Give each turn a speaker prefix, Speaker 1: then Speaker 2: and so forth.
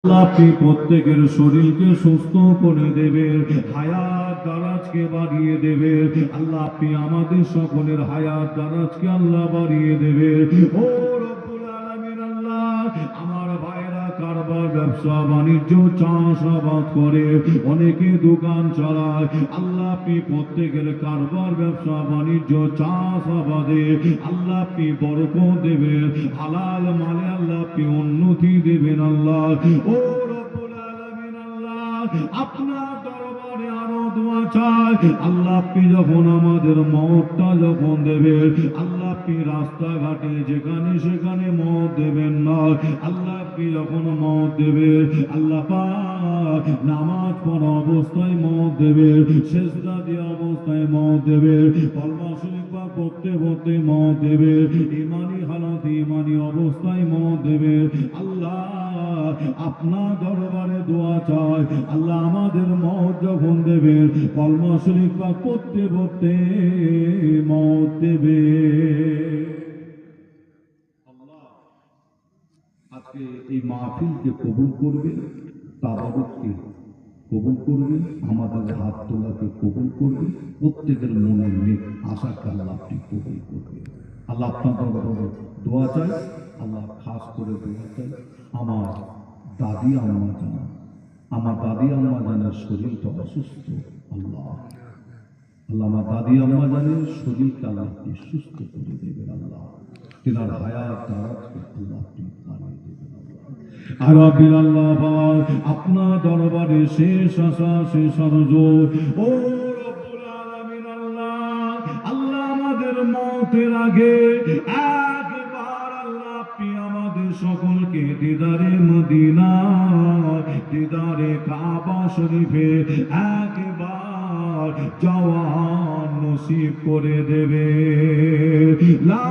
Speaker 1: আপনি প্রত্যেকের শরীরকে সুস্থ করে দেবেন, হায়াত দারাজকে বাড়িয়ে দেবেন। আল্লাহ আপনি আমাদের সকলের হায়াত দারাজকে আল্লাহ বাড়িয়ে দেবেন। ও রব্বুল আলামিন, আল্লাহ আমার ভাইরা কারবার ব্যবসা বাণিজ্য চাষাবাদ করে, অনেকে দোকান চালায়, আল্লাহ আপনি প্রত্যেকের কারবার ব্যবসা বাণিজ্য চাষাবাদে আল্লাহ আপনি বরকত দেবেন, হালাল মালে আল্লাহ আপনি উন্নতি দেবেন। আল্লাহ ও রব্বুল আলামিন, আল্লাহ আপনার দরবারে আরো দোয়া চাই। আল্লাহ আপনি যখন আমাদের মওতটা যখন দেবেন, আল্লাহ আপনি রাস্তাঘাটে যেখানে সেখানে মওত দেবেন না। আল্লাহ আপনি যখন মওত দেবেন, আল্লাহ পাক নামাজ পড়া অবস্থায় মওত দেবেন, সেজদা দেওয়া অবস্থায় মওত দেবেন, কলমা শরীফ পাঠ পড়তে পড়তে মওত দেবেন, ঈমানি হালাতে ঈমানি অবস্থায় মওত দেবেন। আল্লাহ আপনার দরবারে দোয়া চাই, আল্লাহ আমাদের মওত যখন দেবেন, কলমা শরীফ পাঠ পড়তে পড়তে মওত দেবেন। আজকে এই মাহফিলকে কবুল করবেন, তাবারুককে কবুল করবেন, আমাদের হাত তোলাকে কবুল করবেন, প্রত্যেকের মনের নেক আশাকে আল্লাহ আপনি কবুল করবেন। আল্লাহ আপনার দরবারে দোয়া চাই, আল্লাহ খাস করে দোয়া চাই আমার দাদি আম্মা জান, আমার দাদি আম্মা জানের শরীরটা অসুস্থ। আল্লাহ আল্লাহ আমার দাদি আম্মা জানের শরীরকে আল্লাহ আপনি সুস্থ করে দেবেন। আল্লাহ তিনার হায়াত দারাজকে আল্লাহ আপনি বাড়িয়ে দেবেন। আর রব্বিল আল্লাহ আপনার দরবারে শেষ আশা শেষ আরজু, ও রব্বুল আলামিন, আল্লাহ আল্লাহ আমাদের মওতের আগে একবার আল্লাহ আপনি আমাদের সকলকে দিদারে মদিনা, দিদারে কাবা শরীফে একবার যাওয়া নসিব করে দেবে। লা